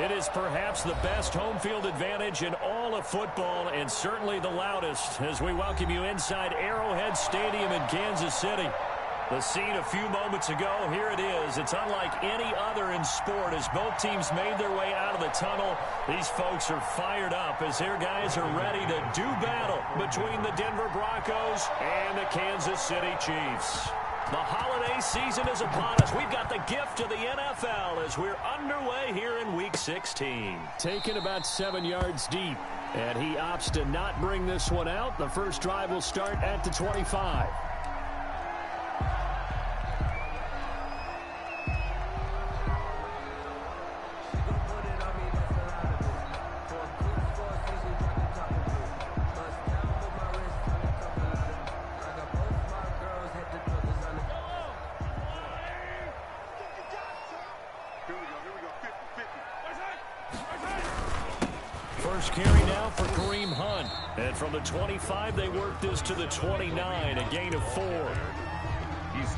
It is perhaps the best home field advantage in all of football, and certainly the loudest, as we welcome you inside Arrowhead Stadium in Kansas City. The scene a few moments ago, here it is. It's unlike any other in sport as both teams made their way out of the tunnel. These folks are fired up as their guys are ready to do battle between the Denver Broncos and the Kansas City Chiefs. The holiday season is upon us. We've got the gift of the NFL as we're underway here in Week 16. Taken about 7 yards deep, and he opts to not bring this one out. The first drive will start at the 25. First carry now for Kareem Hunt. And from the 25, they work this to the 29, a gain of 4.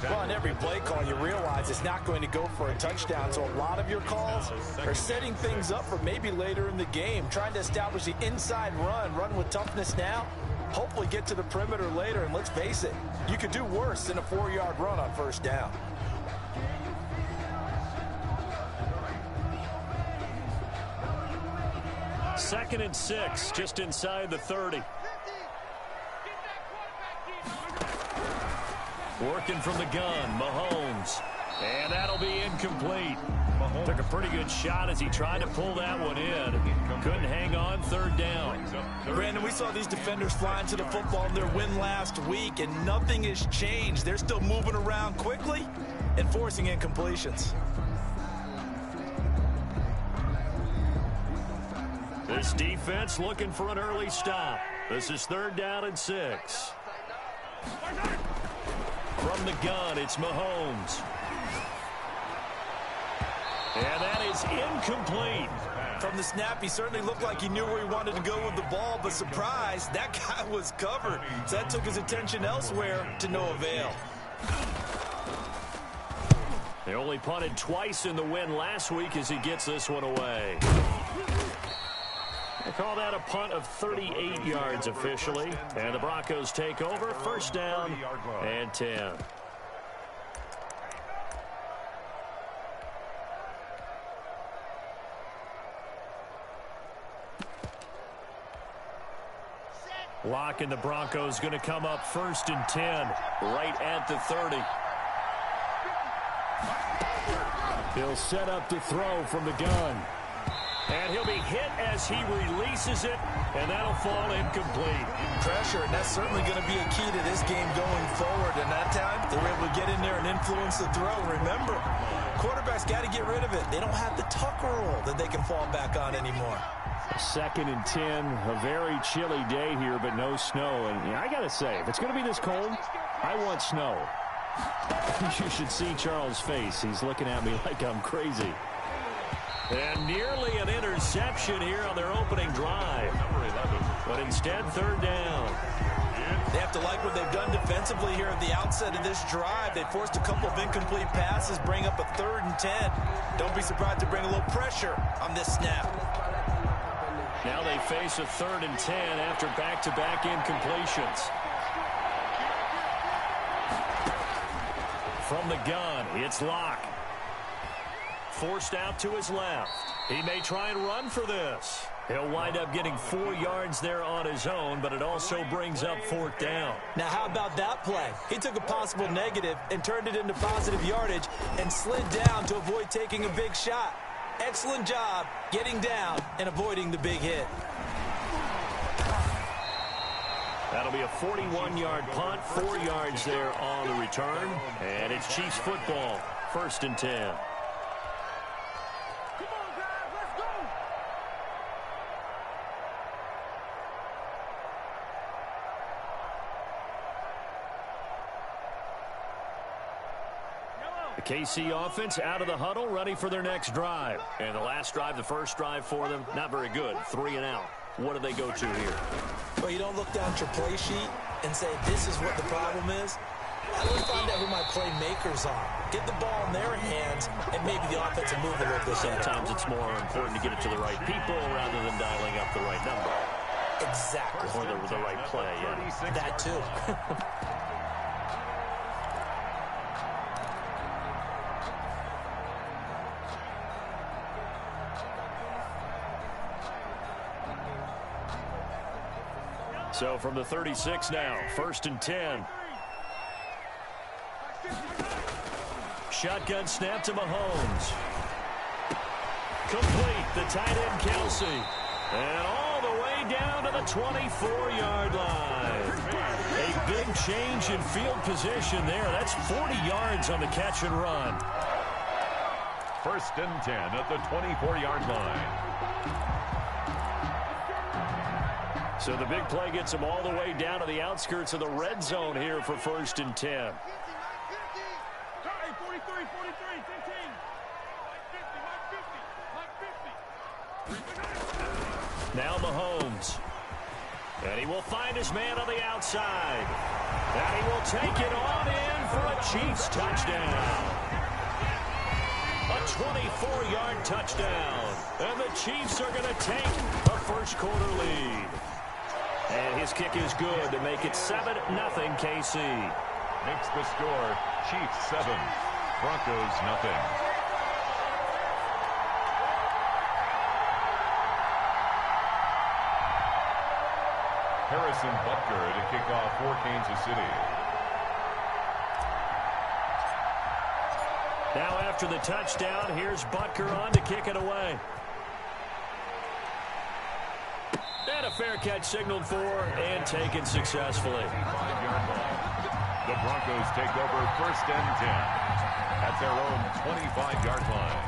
Well, on every play call, you realize it's not going to go for a touchdown. So a lot of your calls are setting things up for maybe later in the game, trying to establish the inside run with toughness now, hopefully get to the perimeter later. And let's face it, you could do worse than a 4-yard run on first down. Second and 6, just inside the 30. Working from the gun, Mahomes. And that'll be incomplete. Took a pretty good shot as he tried to pull that one in. Couldn't hang on, third down. Brandon, we saw these defenders flying to the football in their win last week, and nothing has changed. They're still moving around quickly and forcing incompletions. This defense looking for an early stop. This is third down and 6. From the gun, it's Mahomes. And that is incomplete. From the snap, he certainly looked like he knew where he wanted to go with the ball, but surprise, that guy was covered. So that took his attention elsewhere to no avail. They only punted twice in the win last week as he gets this one away. They call that a punt of 38 yards officially. And the Broncos take over. First down and 10. Lock and the Broncos going to come up first and 10 right at the 30. He'll set up to throw from the gun. And he'll be hit as he releases it, and that'll fall incomplete. Pressure, and that's certainly going to be a key to this game going forward. And that time, they were able to get in there and influence the throw. Remember, quarterbacks got to get rid of it. They don't have the Tucker rule that they can fall back on anymore. Second and 10, a very chilly day here, but no snow. And I got to say, if it's going to be this cold, I want snow. You should see Charles' face. He's looking at me like I'm crazy. And nearly an interception here on their opening drive. But instead, third down. They have to like what they've done defensively here at the outset of this drive. They forced a couple of incomplete passes, bring up a 3rd and 10. Don't be surprised to bring a little pressure on this snap. Now they face a 3rd and 10 after back-to-back incompletions. From the gun, it's Locke. Forced out to his left. He may try and run for this. He'll wind up getting 4 yards there on his own, but it also brings up 4th down. Now, how about that play? He took a possible negative and turned it into positive yardage and slid down to avoid taking a big shot. Excellent job getting down and avoiding the big hit. That'll be a 41-yard punt, 4 yards there on the return. And it's Chiefs football, 1st and 10. The KC offense out of the huddle, ready for their next drive. And the last drive, the first drive for them, not very good. 3 and out. What do they go to here? Well, you don't look down at your play sheet and say this is what the problem is. Let's find out who my playmakers are. Get the ball in their hands, and maybe the offense will move a little bit. Sometimes it's more important to get it to the right people rather than dialing up the right number. Exactly. Or the right play, yeah. That too. So from the 36 now, 1st and 10. Shotgun snap to Mahomes. Complete, the tight end Kelsey. And all the way down to the 24-yard line. A big change in field position there. That's 40 yards on the catch and run. 1st and 10 at the 24-yard line. So the big play gets him all the way down to the outskirts of the red zone here for 1st and 10. Now Mahomes. And he will find his man on the outside. And he will take it on in for a Chiefs touchdown. A 24-yard touchdown. And the Chiefs are going to take a first quarter lead. And his kick is good to make it 7-0 KC. Makes the score Chiefs 7, Broncos nothing. Harrison Butker to kick off for Kansas City. Now after the touchdown, here's Butker on to kick it away. And a fair catch signaled for and taken successfully. 5-yard line. The Broncos take over 1st and 10 at their own 25-yard line.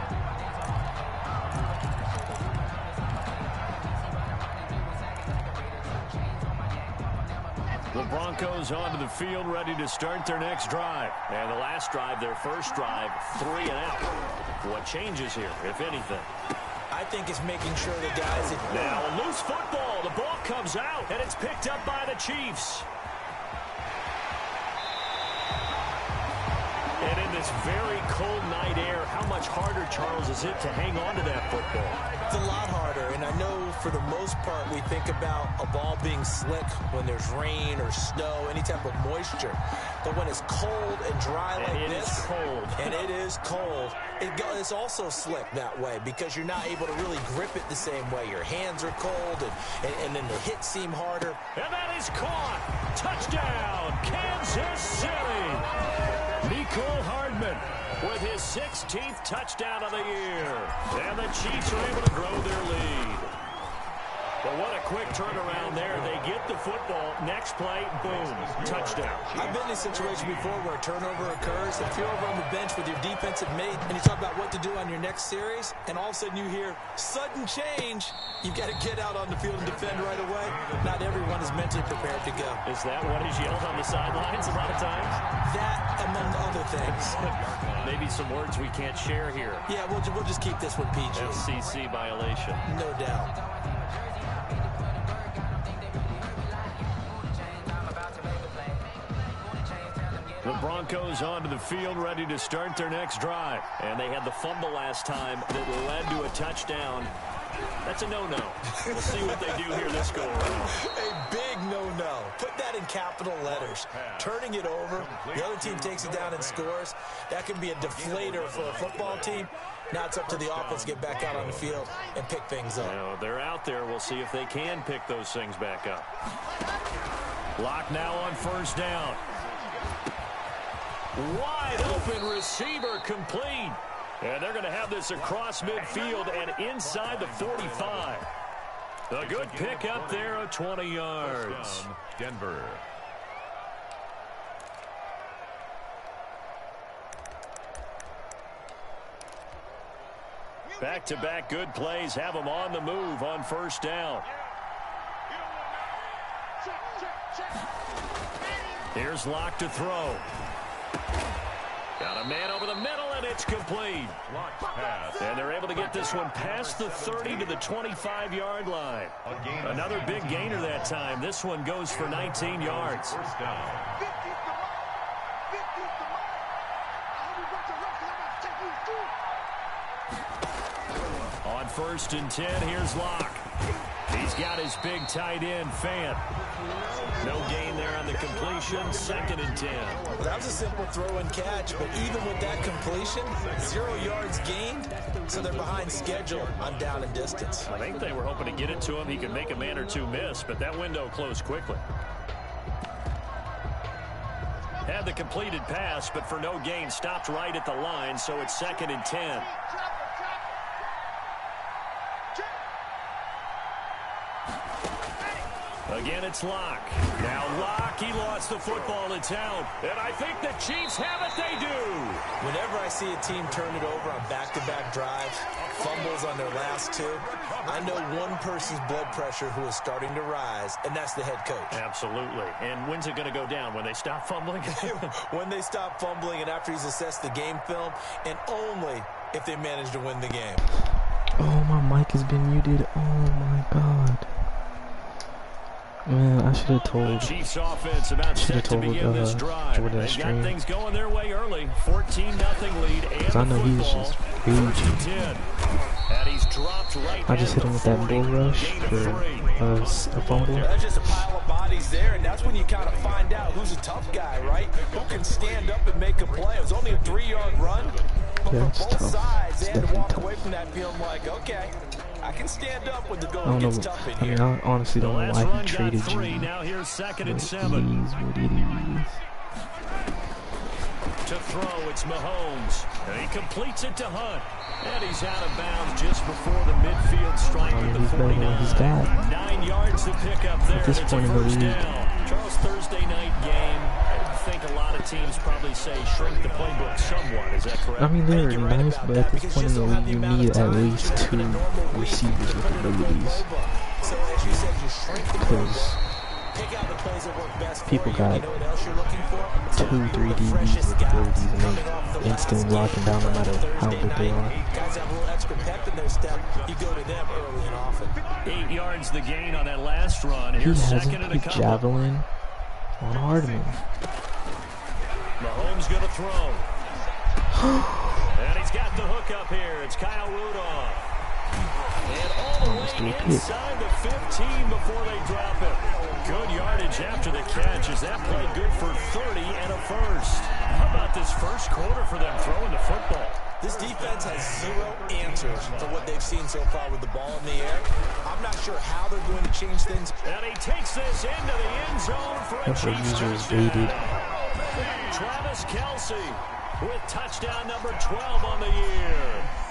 The Broncos onto the field ready to start their next drive. And the last drive, their first drive, 3 and out. What changes here, if anything? I think it's making sure the guys... Now a loose football. The ball comes out, and it's picked up by the Chiefs. And in this very cold night air, how much harder, Charles, is it to hang on to that football? It's a lot harder, and I know for the most part we think about a ball being slick when there's rain or snow, any type of moisture. But when it's cold and dry like this, it is cold. And it is cold, it's also slick that way because you're not able to really grip it the same way. Your hands are cold, and then the hits seem harder. And that is caught. Touchdown, Kansas City. Nicole Hardman with his 16th touchdown of the year. And the Chiefs are able to grow their lead. But what a quick turnaround there. They get the football. Next play, boom, touchdown. I've been in a situation before where a turnover occurs. If you're over on the bench with your defensive mate and you talk about what to do on your next series, and all of a sudden you hear sudden change, you've got to get out on the field and defend right away. Not everyone is mentally prepared to go. Is that what is yelled on the sidelines a lot of times? That, among other things. Maybe some words we can't share here. Yeah, we'll just keep this one PG. FCC violation. No doubt. The Broncos onto the field ready to start their next drive. And they had the fumble last time that led to a touchdown. That's a no-no. We'll see what they do here this go-around. A big no-no. Put that in capital letters. Turning it over, the other team takes it down and scores. That can be a deflator for a football team. Now it's up to the offense to get back out on the field and pick things up. Well, they're out there. We'll see if they can pick those things back up. Lock now on 1st down. Wide open receiver complete. And they're going to have this across midfield and inside the 45. A good pick up there of 20 yards. Denver. Back-to-back good plays have them on the move on 1st down. Here's Locke to throw. Got a man over the middle, and it's complete. And they're able to get this one past the 30 to the 25-yard line. Another big gainer that time. This one goes for 19 yards. 1st down. On 1st and 10, here's Locke. He's got his big tight end, Fant. No gain there on the completion. 2nd and 10. Well, that was a simple throw and catch, but even with that completion, 0 yards gained, so they're behind schedule on down and distance. I think they were hoping to get it to him. He could make a man or two miss, but that window closed quickly. Had the completed pass, but for no gain, stopped right at the line, so it's 2nd and 10. Again, it's Locke. Now Locke, he lost the football. It's out. And I think the Chiefs have it. They do. Whenever I see a team turn it over on back-to-back drives, fumbles on their last 2, I know one person's blood pressure who is starting to rise, and that's the head coach. Absolutely. And when's it going to go down? When they stop fumbling? When they stop fumbling and after he's assessed the game film, and only if they manage to win the game. Oh, my mic has been muted. Oh, my God. Man, I should have told. The Chiefs offense about set to begin this drive. Jordan They got things going their way early. 14-0 lead, and I know he's just huge. And he's dropped right. I just hit him with that bull rush for a fumble. That's just a pile of bodies there, and that's when you kind of find out who's a tough guy, right? Who can stand up and make a play. It was only a 3-yard run, but Yeah, for both tough. sides, they had to walk tough. away from that feeling like, okay, I can stand up when the I going don't gets know. tough in I mean, here. I honestly don't know why he traded you. Now here's 2nd and But 7. it is what it is. To throw, it's Mahomes. And he completes it to Hunt. And he's out of bounds just before the midfield strike I mean, at the he's better than 49. he's got. 9 yards to pick up there. At this and it's point a in the first league. down. Charles, Thursday night game. I think a lot of teams probably say shrink the playbook somewhat. Is that correct? I mean, they're You're right nice, about but that, at this because point in you the just don't league, you have the need amount at of least time 2 in a normal week receivers to with put it in the abilities. playbook. So as you said, you shrink the Because playbook, pick out the plays that work best for people you. got You know what else you're looking for? 2, 3 DBs with abilities, and they instantly lock them down no matter how good they are. Guys have a little extra pep in their step. You go to them early and often. 8 yards the gain on that last run. He Here's hasn't 2nd and a hit couple. javelin on Hardman. Mahomes going to throw. And he's got the hook up here. It's Kyle Rudolph. And all the way inside the 15 before they drop it. Good yardage after the catch. Is that play good for 30 and a first? How about this first quarter for them throwing the football? This defense has 0 answers for what they've seen so far with the ball in the air. I'm not sure how they're going to change things. And he takes this into the end zone for a Chiefs touchdown. Travis Kelce with touchdown number 12 on the year.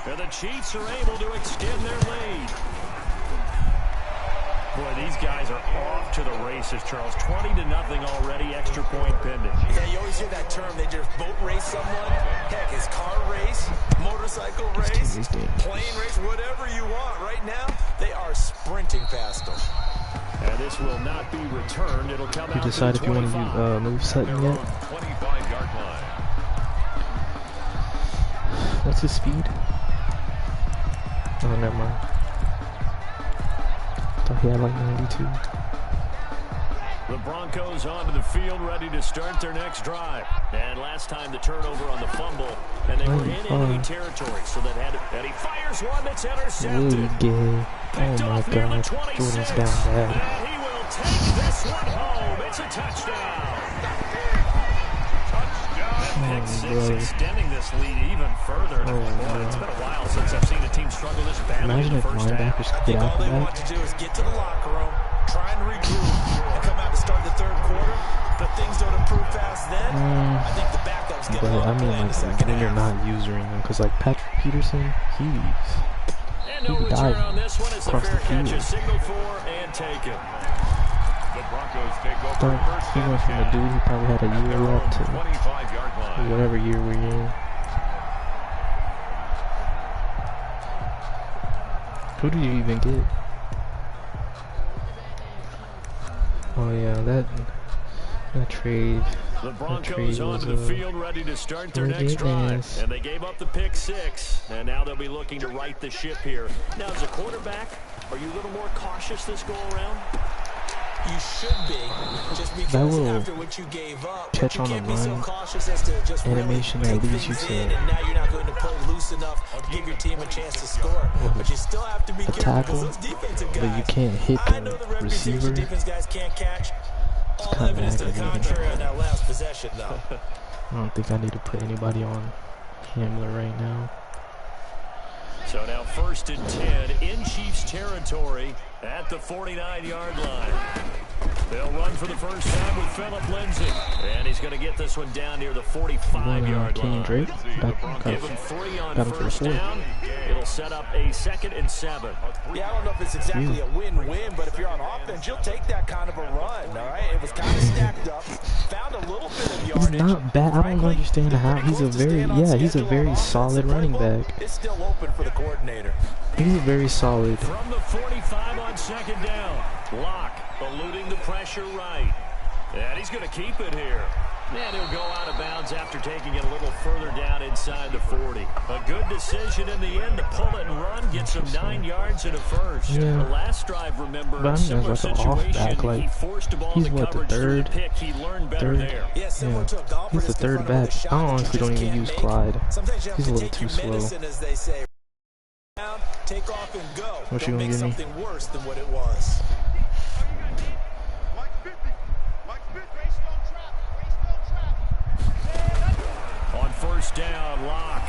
And the Chiefs are able to extend their lead. Boy, these guys are off to the races, Charles. 20-0 already, extra point pending. Yeah, you always hear that term. They just boat race someone. Heck, it's car race, motorcycle race, plane race, whatever you want. Right now, they are sprinting past them. And this will not be returned. It'll come out. You decide if you want to move Sutton yet? 25-yard line. What's his speed? Oh, never mind. Thought he had like 92. The Broncos onto the field, ready to start their next drive. And last time the turnover on the fumble, and they were in enemy territory, so that had to, and he fires one that's intercepted. Really gay. Oh my God, Jordan's down bad. And he will take this one home. It's a touchdown. Pick six, extending this lead even further. It's been a while since I've seen a team struggle this badly. Imagine in the if first half. linebackers could get out All of they want that. to do is get to the locker room, try and regroup, and come out to start the third quarter. But things don't improve fast then. I think the backups get a But lot I of mean, play in the like second when you're half. not using him, because like Patrick Peterson, And no he return died on this one as the across fair the catch field. is signaled for and taken. The Broncos take over Thought first he and went from a 10 dude who probably had a at year their own left to 25-yard line. whatever year we're in. Who did you even get? Oh yeah, that trade. The That Broncos trade onto was, the field, ready to start their pretty next drive. nice. And they gave up the pick six, and now they'll be looking to right the ship here. Now, as a quarterback, are you a little more cautious this go around? You should be, just because after what you gave up, catch on the run animation that leads you to and now you're not going to play loose enough to give your team a chance to score. But you still have to be careful tackle, because those defensive guys, but you can't hit the receiver. Defense guys can't catch. It's All evidence to the contrary on that last possession, though. I don't think I need to put anybody on Hamler right now. So now 1st and 10 in Chiefs territory at the 49-yard line. They'll run for the first time with Phillip Lindsay. And he's going to get this one down near the 45-yard line. Drake, Give him 3 on first down. It'll set up a 2nd and 7. Yeah, I don't know if it's exactly a win-win, but if you're on offense, you'll take that kind of a run, all right? It was kind of stacked up. Found a little bit of yardage. He's not bad. I don't understand how. He's a very solid running back. It's still open for the coordinator. He's very solid. From the 45 on 2nd down. Locke eluding the pressure right. And he's going to keep it here. And he'll go out of bounds after taking it a little further down inside the 40. A good decision in the end to pull it and run. Get some 9 yards and a first. Yeah. The last drive, remember, but similar like situation. Like, he forced a ball he's to what, coverage the third? Pick. He learned better there. Yeah, he's the 3rd back. I honestly don't even use Clyde. He's a little too slow. Take off and go. What you gonna give me? Something worse than what it was. On 1st down, Locke.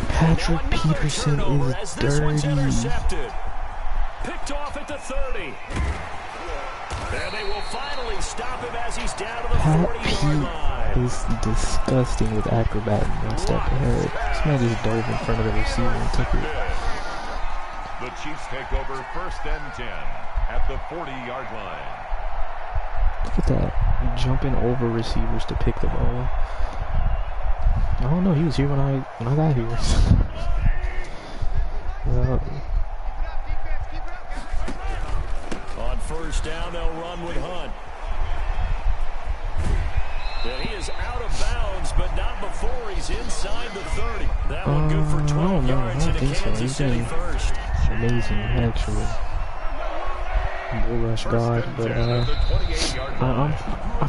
Patrick Peterson is dirty. Picked off at the 30. And they will finally stop him as he's down to the 40-yard line. Is disgusting with acrobat and 1 step ahead. This man just dove in front of the receiver and took it. The Chiefs take over 1st and 10 at the 40-yard line. Look at that. Jumping over receivers to pick the ball. I don't know, he was here when I got here. On 1st down, they'll run with Hunt. And he is out of bounds, but not before he's inside the 30. That one good for 12 yards in a Kansas City first. Amazing, actually. Bull rush God, but I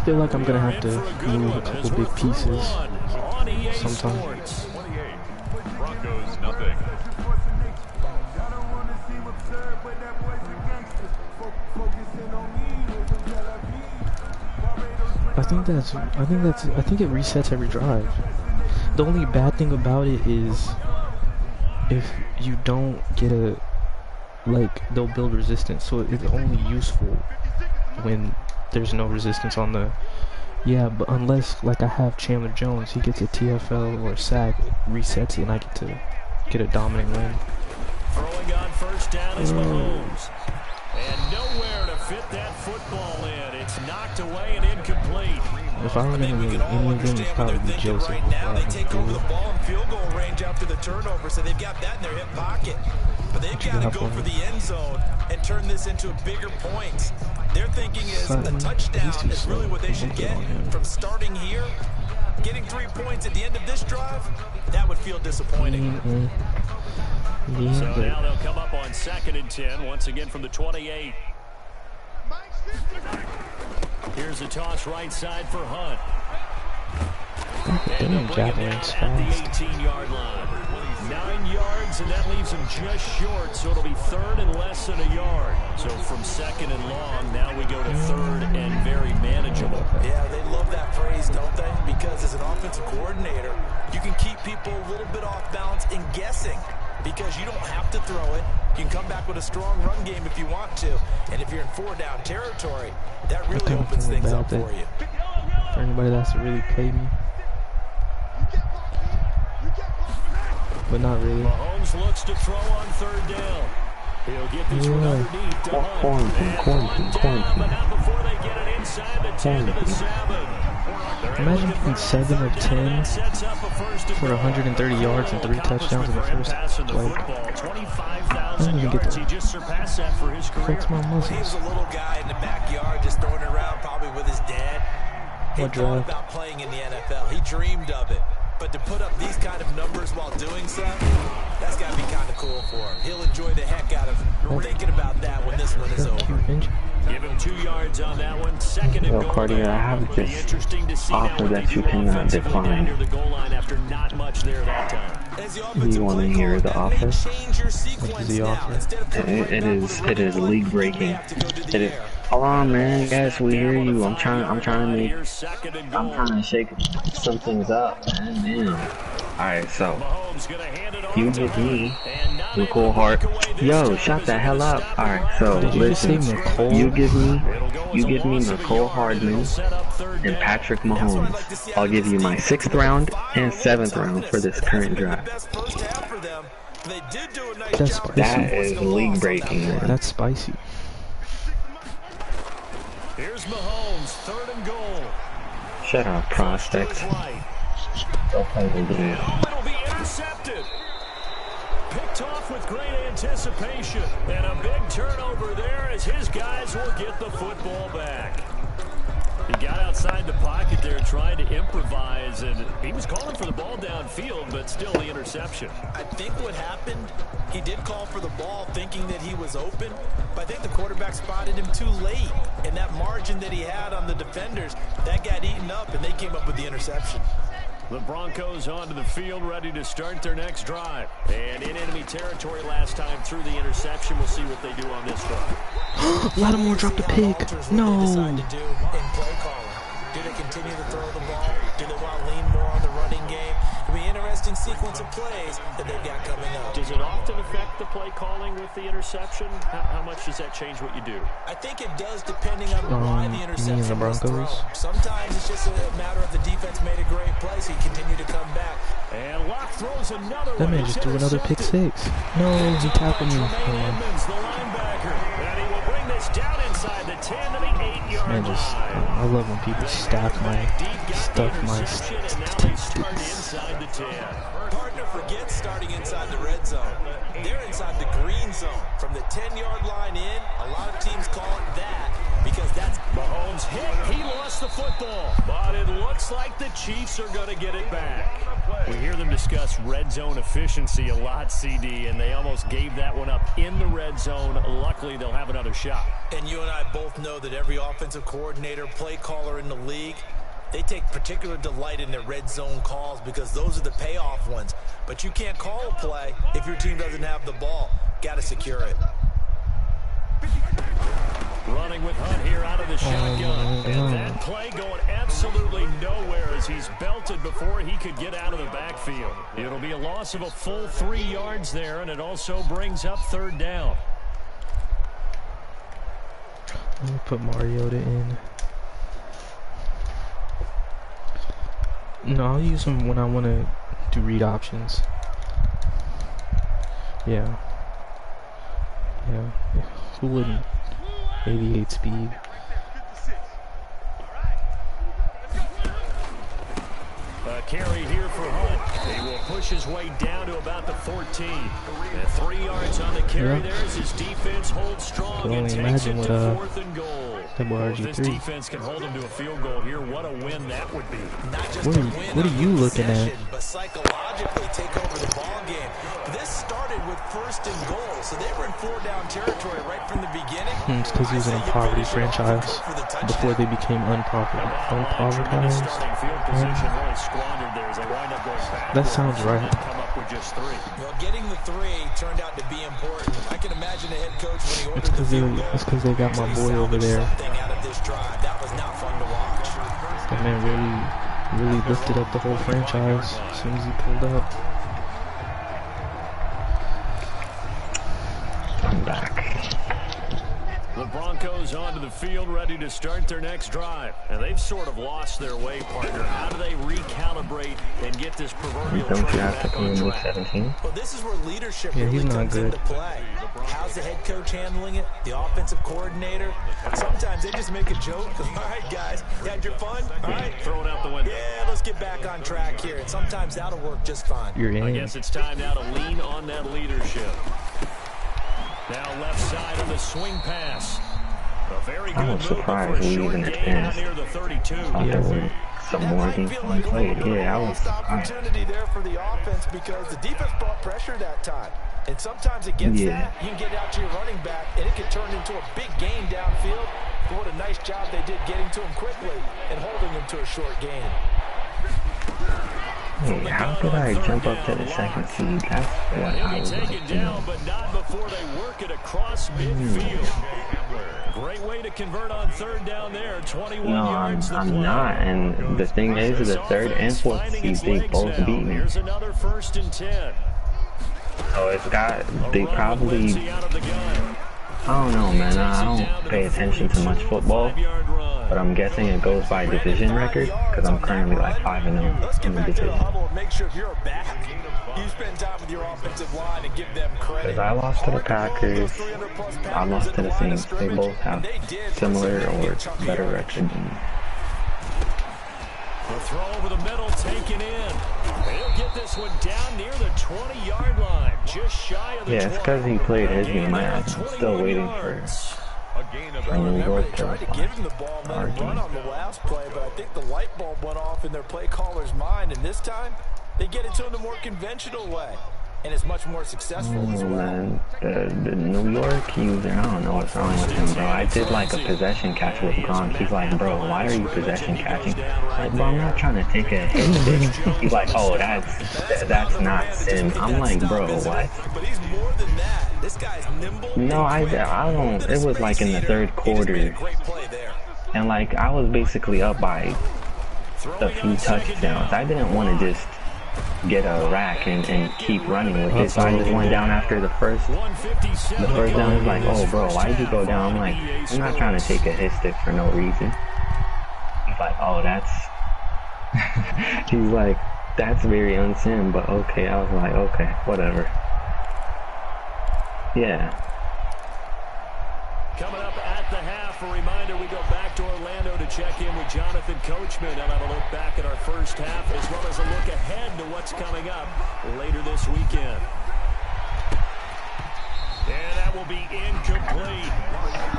feel like I'm gonna have to move a couple big pieces sometime. Broncos nothing. I think it resets every drive. The only bad thing about it is if you don't get they'll build resistance, so it's only useful when there's no resistance on the but unless I have Chandler Jones, he gets a TFL or a sack, it resets it, and I get a dominant win. Throwing on 1st down is Mahomes, and nowhere to fit that football in. It's knocked away and incomplete. If I remember any of them, it's probably be Joseph. Right now, they take over the ball in field goal range after the turnover, so they've got that in their hip pocket. But they've got to go for the end zone and turn this into a bigger point. Their thinking is a touchdown is really what they should get from starting here. Getting 3 points at the end of this drive, that would feel disappointing. So now they'll come up on 2nd and 10, once again from the 28. Here's a toss right side for Hunt. And they'll bring him down at the 18-yard line. 9 yards, and that leaves him just short, so it'll be 3rd and less than a yard. So from 2nd and long, now we go to 3rd and very manageable. Yeah, they love that phrase, don't they? Because as an offensive coordinator, you can keep people a little bit off balance and guessing. Because you don't have to throw it. You can come back with a strong run game if you want to. And if you're in 4-down territory, that really opens things up for you. For anybody that has to really pay me. But not really. Mahomes looks to throw on 3rd down. He'll get this one underneath to Hunt. And 1 down, but not before they get it inside the 10 to the 7. Imagine being 7 of 10 for 130 yards and 3 touchdowns in the first. I don't even get that. He just surpassed that for his career. Flex my muscles. He was a little guy in the backyard just throwing it around probably with his dad. He What thought drive? about playing in the NFL. He dreamed of it. But to put up these kind of numbers while doing so, that's got to be kind of cool for him. He'll enjoy the heck out of thinking about that when this one is over. Give him 2 yards on that one. Second and goal. Cardi, I have this offer that you cannot decline. The goal line after not much there that time. Do you want to hear the offer? What is the offer? It is league breaking. Hold on, man. Yes, we hear you. I'm trying to shake some things up, man. Damn. Alright, so you give me McCall Hart. Yo, shut the hell up. Alright, so listen. You give me McCall Hardman and Patrick Mahomes. I'll give you my 6th round and 7th round for this current draft. That's spicy. That is league breaking, man. That's spicy. Here's Mahomes, 3rd and goal. Shut up, prospects. Don't play the game. It'll be intercepted. Picked off with great anticipation. And a big turnover there as his guys will get the football back. He got outside the pocket there trying to improvise, and he was calling for the ball downfield, but still the interception. I think what happened, he did call for the ball thinking that he was open, but I think the quarterback spotted him too late. And that margin that he had on the defenders, that got eaten up, and they came up with the interception. The Broncos onto the field, ready to start their next drive. And in enemy territory last time through the interception. We'll see what they do on this drive. Lattimore dropped a pick. No. Do they continue to throw the ball? Do they want to lean more on the running game? It'll be an interesting sequence of plays that they've got coming up. Does it often affect the play calling with the interception? How much does that change what you do? I think it does, depending on why the interception was thrown. Sometimes it's just a matter of the defense made a great play, so he continued to come back. And Locke throws another one. That man just threw another pick 6. No, he tackled me. The linebacker. And he will bring this down inside the 10 to the 8-yard line. I love when people stuff my statistics. Inside the 10. Partner forgets starting inside the red zone. They're inside the green zone. From the 10-yard line in, a lot of teams call it that because that's Mahomes hit. He lost the football, but it looks like the Chiefs are going to get it back. We hear them discuss red zone efficiency a lot, CD, and they almost gave that one up in the red zone. Luckily, they'll have another shot. And you and I both know that every offensive coordinator, play caller in the league, they take particular delight in their red zone calls because those are the payoff ones. But you can't call a play if your team doesn't have the ball. Got to secure it. Running with Hunt here out of the shotgun. And that play going absolutely nowhere as he's belted before he could get out of the backfield. It'll be a loss of a full 3 yards there, and it also brings up 3rd down. Let me put Mariota in. No, I'll use him when I want to do read options. Yeah. Who wouldn't? 88 speed. A carry here for Hunt. He will push his way down to about the 14. And 3 yards on the carry there as his defense holds strong and takes it to 4th and goal. If this defense can hold him to a field goal here, what a win that would be. Not just a win, what are you looking at? But psychologically take over the ball game. This started with 1st and goal, so they were in 4-down territory right from the beginning. It's because he was in a poverty franchise before they became unpovertized. That sounds right. Well, getting the 3 turned out to be important. I can imagine the head coach when he ordered It's because they got my boy over there. That was not fun to watch. That man really lifted up the whole franchise as soon as he pulled up. I'm back. The Broncos onto the field, ready to start their next drive. And they've sort of lost their way, partner. How do they recalibrate and get this proverbial Don't you train have to back come on in week track? 17? Well, this is where leadership Yeah, really he's not comes good. into play. How's the head coach handling it? The offensive coordinator? Sometimes they just make a joke. All right, guys, you had your fun? All right. Throw it out the window. Yeah, let's get back on track here. And sometimes that'll work just fine. You're in. I guess it's time now to lean on that leadership. Now left side of the swing pass. A very good I was move for surprised a we short even gain out advanced. near the 32. Thought they were some more games to be played. Yeah, I was opportunity there for the offense because the defense brought pressure that time. And sometimes against that, you can get out to your running back, and it can turn into a big gain downfield. But what a nice job they did getting to him quickly and holding him to a short gain. Hey, how could I jump up to the second seed? That's what I would like to know. But not before they work it across midfield. Great way to convert on third down there. 21 yards. I'm not. And the thing is, the third and fourth seed, they both beat me. Here's another 1st and 10. So it's got, they probably, I don't know, man. I don't pay attention to much football, but I'm guessing it goes by division record because I'm currently like 5-0 in the division. Because I lost to the Packers, I lost to the Saints. They both have similar or better record than me. The throw over the middle, taken in. He'll get this one down near the 20-yard line, just shy of the 20. Yeah, it's because he played his game. I'm still waiting for New York to tried to give him the ball and let him run on the last play, but I think the light bulb went off in their play caller's mind, and this time they get it to him the more conventional way. And it's much more successful as well. Man, the New York user, I don't know what's wrong with him, bro. I did like a possession catch with Gronk. He's like, bro, why are you possession catching? Like, bro, I'm not trying to take a hit. He's like, oh, that's not sin. I'm like, bro, what? But he's more than that. This guy's nimble. No, I don't. It was like in the third quarter, and like I was basically up by a few touchdowns. I didn't want to just get a rack and keep running with it. So I just went down after the first down. He's like, oh bro, why did you go down? I'm like, I'm not trying to take a hit stick for no reason. He's like, oh, that's he's like, that's very unsin, but okay. I was like, okay, whatever. Yeah. Coming up at the half, a reminder, we go back to Orlando to check in with Jonathan Coachman and have a look back at our first half, as well as a look ahead to what's coming up later this weekend. And that will be incomplete.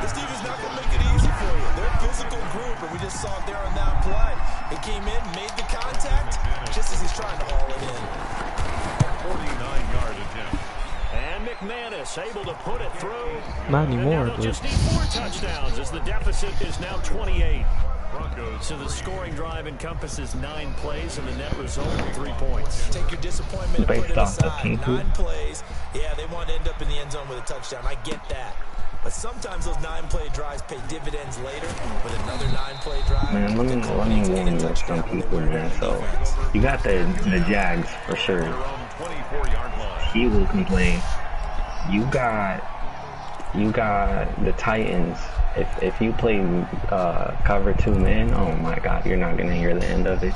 This defense is not going to make it easy for you. They're a physical group, and we just saw it there on that play. It came in, made the contact, just as he's trying to haul it in. 49-yard attempt. And McManus able to put it through. Not anymore, they'll just need 4 touchdowns as the deficit is now 28. Broncos. So the scoring drive encompasses 9 plays and the net result 3 points. Take your disappointment and put it aside. 9 plays. Yeah, they want to end up in the end zone with a touchdown. I get that. But sometimes those 9-play drives pay dividends later with another 9-play drive. Man, let me warn you some people, man. So you got the Jags for sure. He will complain. You got the Titans. If you play cover 2 man, oh my God, you're not gonna hear the end of it.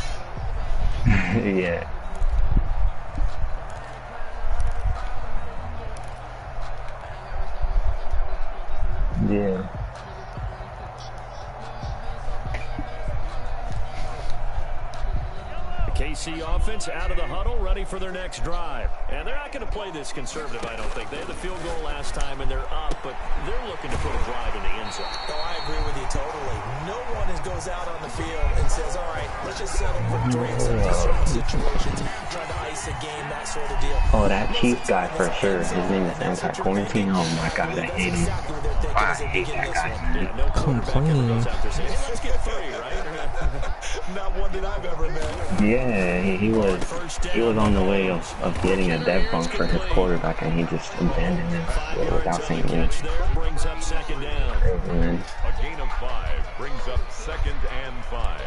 Yeah. Yeah. KC offense out of the huddle, ready for their next drive. And they're not going to play this conservative, I don't think. They had the field goal last time, and they're up, but they're looking to put a drive in the end zone. Oh, I agree with you totally. No one goes out on the field and says, all right, let's just settle for 3 in some certain situations, trying to ice a game, that sort of deal. Oh, that Chief guy for sure. His name is Anti-Quarantine. Oh my God, I hate him. I hate that guy. Complaining. Let's get 3, right? Not one that I've ever met. Yeah, he was on the way of getting a dev bunk for his quarterback, and he just abandoned him without saying anything. Brings up second down. A gain of 5 brings up 2nd and 5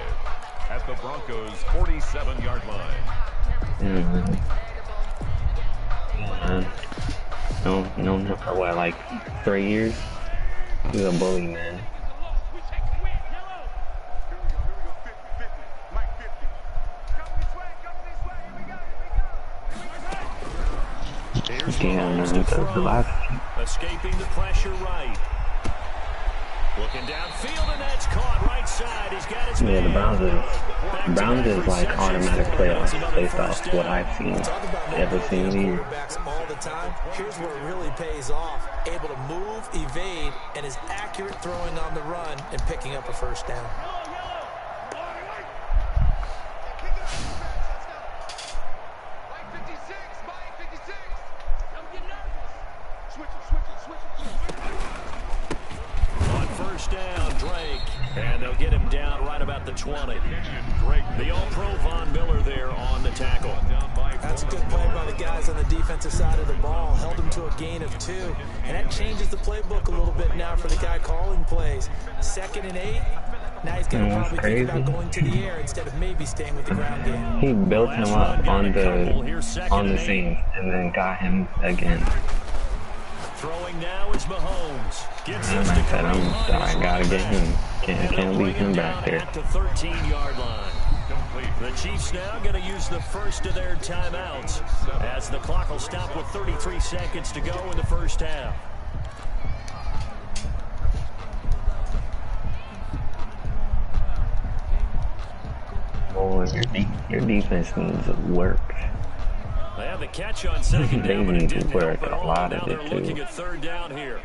at the Broncos' 47-yard line. Known him for what, like 3 years? He's a bully, man. Damn, man, the last... Escaping the pressure right. Looking downfield, and that's caught right side. He's got his the Browns is like automatic playoffs based off what I've seen every single year. All the time. Here's where it really pays off. Able to move, evade, and is accurate throwing on the run and picking up a first down. about the 20. The All-Pro Von Miller there on the tackle. That's a good play by the guys on the defensive side of the ball. Held him to a gain of 2. And that changes the playbook a little bit now for the guy calling plays. 2nd and 8. Now he's going to probably think about going to the air instead of maybe staying with the ground game. He built him up on the scene and then got him again. Throwing now is Mahomes. I gotta get him. Can't leave him back there. At the 13-yard line. The Chiefs now going to use the first of their timeouts as the clock will stop with 33 seconds to go in the first half. Oh, your defense needs work. They have the catch on second down, but it didn't help at all. A lot Now of they're it too. looking at 3rd down here.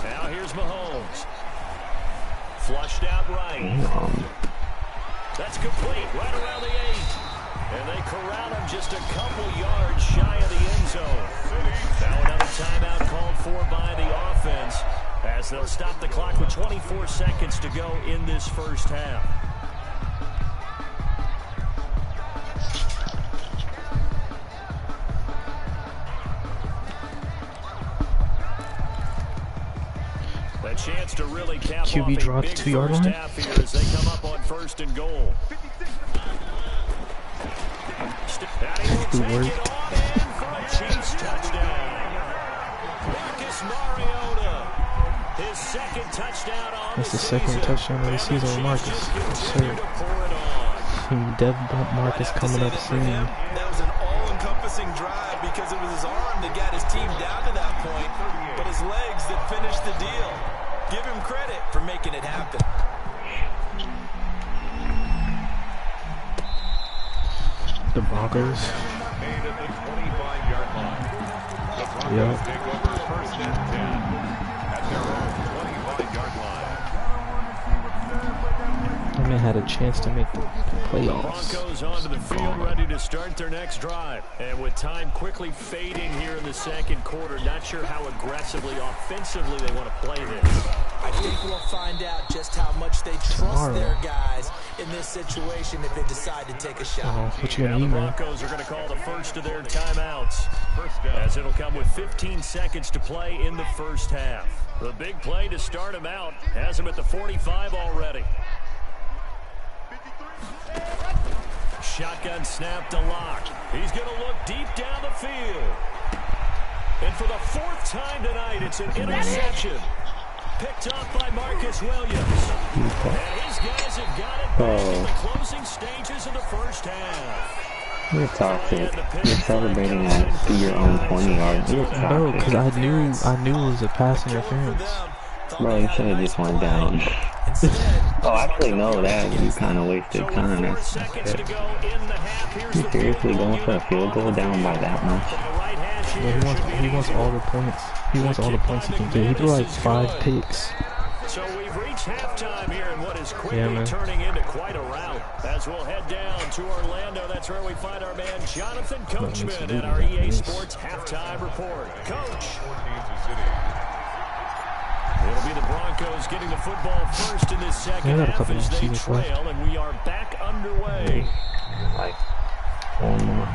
Now here's Mahomes. Flushed out right. That's complete, right around the 8. And they corral him just a couple yards shy of the end zone. Now another timeout called for by the offense as they'll stop the clock with 24 seconds to go in this first half. A chance to really cap QB off a draw big to 2-yard first line half here as they come up on 1st and goal. Good work. Chiefs touchdown. Marcus Mariota, his 2nd touchdown on That's the 2nd touchdown of the season with Marcus. Yes, sir. Dev Marcus coming up soon. That was an all-encompassing drive because it was his arm that got his team down to that point, but his legs that finished the deal. Give him credit for making it happen. The Broncos. Yep. Take over 1st and 10 at their own 25-yard line. That man had a chance to make the playoffs. Broncos onto the field, ready to start their next drive. And with time quickly fading here in the 2nd quarter, not sure how aggressively, offensively they want to play this. I think we'll find out just how much they trust their guys in this situation if they decide to take a shot. What you gonna The eat, man? Broncos are going to call the first of their timeouts, as it'll come with 15 seconds to play in the first half. The big play to start him out has him at the 45 already. Shotgun snap to Lock. He's going to look deep down the field. And for the 4th time tonight, it's an interception. Picked off by Marcus Williams. And his guys have got it back in the closing stages of the first half. You're toxic. You're celebrating at your own 20-yard. You're toxic. No, because I knew it was a pass interference. Bro, you should have just went down. Oh, actually, no, that you kind of wasted time. That's it. You seriously going for a field goal down by that much? Yeah, he wants all the points. He wants all the points he can get. He threw like 5 picks. So we've reached halftime here in what is quickly turning into quite a rout. As we'll head down to Orlando, that's where we find our man Jonathan Coachman at our EA Sports Halftime Report. Coach. It'll be the Broncos getting the football first in this second half as they trail, and we are back underway. Like, one more.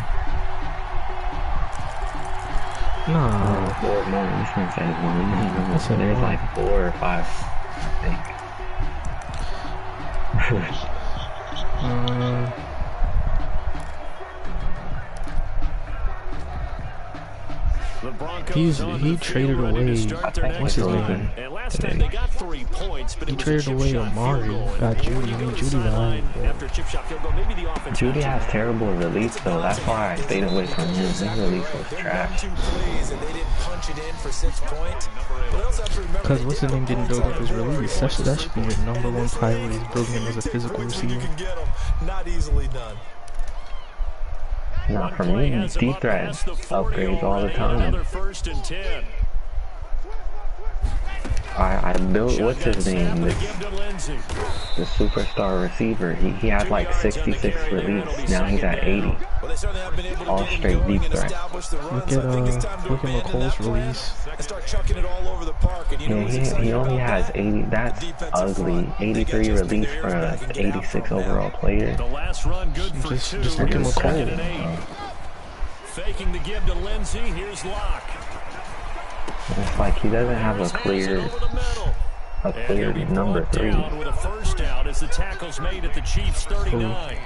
Nah. 4 more. This one says 1. There's like 4 or 5, I think. He traded away. What's his name? And last time they got 3 points, but he traded away Amari. Got Judy. I mean, Judy died. Judy has terrible release though. That's why I stayed away from him. His release was trash. Because what's his name didn't build up his release. That should be your #1 priority, is building him as a physical receiver. Not easily done. Nah, for me, deep threat upgrades all the time. I built, what's his name, the superstar receiver. He had like 66 release. Now he's at 80. All straight deep threat. Look at McColl's release. Yeah, he only has 80. That's ugly. 83 release for an 86 overall player. Just look at McColl. Faking the give to Lindsey. Here's Locke. It's like he doesn't have a clear number 3. With a first down as the tackle's made at the Chiefs 39.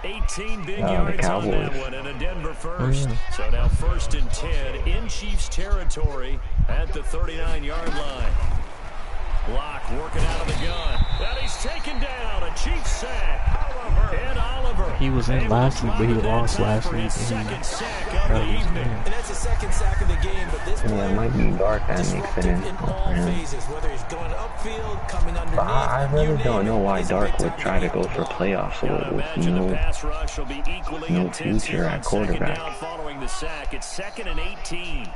18 big yards on that one and a Denver first. So now 1st and 10 in Chiefs territory at the 39-yard line. Locke working out of the gun. And he's taken down. A Chiefs sack. Ed Oliver. He was in last week, but he lost last week. Second sack of the evening. And that's the second sack of the game, but this Yeah, it might be dark that makes it in for him. whether he's going upfield, coming underneath. But I really don't know why Dark would try to go for playoffs with no future at quarterback. Following the sack, it's 2nd and 18.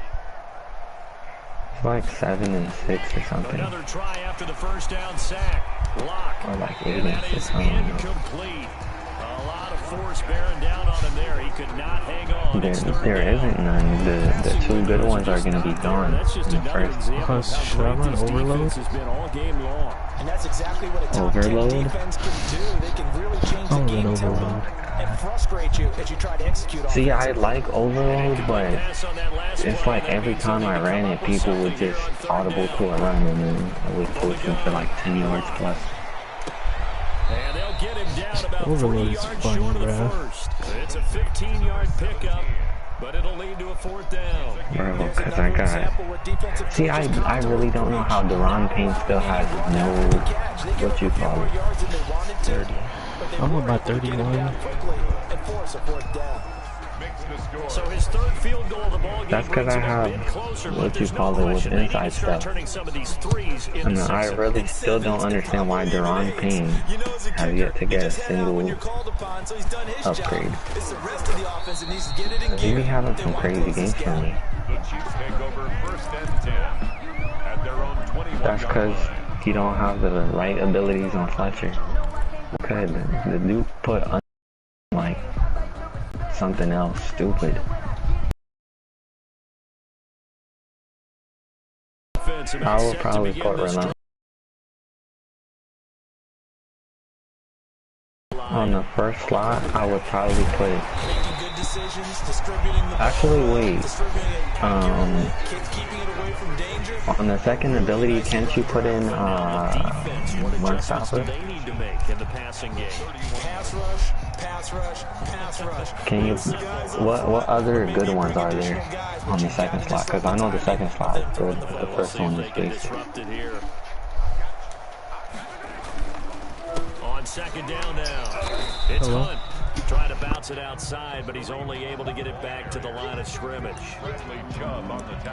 It's like 7 and 6 or something. Another try after the first down sack. Locke. Or like 8 and 6, I don't know. Incomplete. A lot of force bearing down on him there. He could not hang on. There isn't none. The 2 good ones are going to be gone in the first. Should I run overload? And that's exactly what a top 10 defense can do. They can really change the game tempo and frustrate you as you try to execute on. See, I like overload, but it's like every time I ran it, people would just audible to a run and then I would push them for like 10 yards plus. And they'll get him down about 3 Overload is yards funny, short of the bro. first. It's a 15-yard pickup, but it'll lead to a 4th down. Bro, because I got... See, I really don't know how Deron Payne still has no... What you call it? 30. I'm about 31. So his 3rd field goal of the ball game. That's because I have what you call it with inside stuff. And I really still don't understand why Deron Payne has yet to get a single upgrade. He be having some crazy games for me. That's because he don't have the right abilities on Fletcher. Okay, the dude put like something else stupid. I will probably put Relentless on the first slot. I would probably put it. Actually, wait. On the second ability, can't you put in one stopper? Can you? What other good ones are there on the second slot? Because I know the second slot is good. The first one is basic. On 2nd down now, it's Hunt trying to bounce it outside, but he's only able to get it back to the line of scrimmage.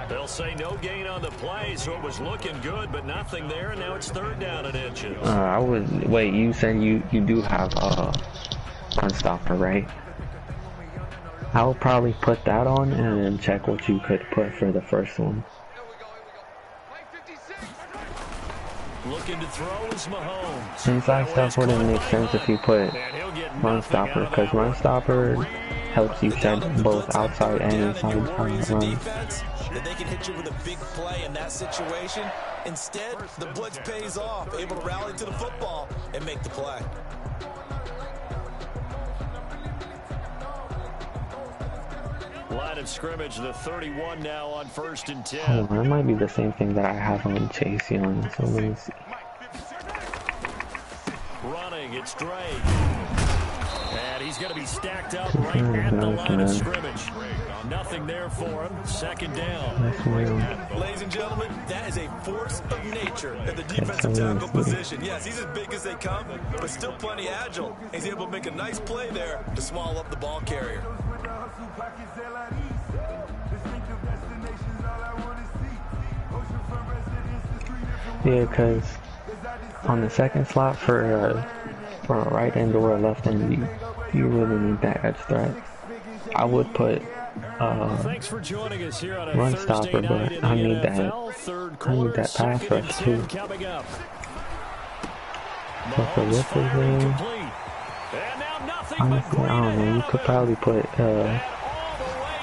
They'll say no gain on the play, so it was looking good, but nothing there, and now it's 3rd down and inches. I would wait. You said you do have one stopper, right? I would probably put that on and then check what you could put for the first one. Looking to throw is Mahomes. Inside stuff wouldn't make sense if you put run stopper, because run stopper helps you shed both outside and inside runs. That they can hit you with a big play in that situation. Instead, the blitz pays off, able to rally to the football and make the play. Line of scrimmage, the 31 now on 1st and 10. Oh, that might be the same thing that I have on Chase Young, so let me see. Running, it's Drake. And he's going to be stacked up right at the line of scrimmage. Nothing there for him. 2nd down. Ladies and gentlemen, that is a force of nature at the defensive tackle position. Yes, he's as big as they come, but still plenty agile. He's able to make a nice play there to small up the ball carrier. Yeah, because on the second slot for a right end or a left end, you really need that edge threat. I would put Thanks for joining us here on a run Thursday stopper, night but in I the need NFL. Third quarter, that pass rush too. coming up. So for this game, Complete. And now nothing honestly, I don't know. You could probably put all the way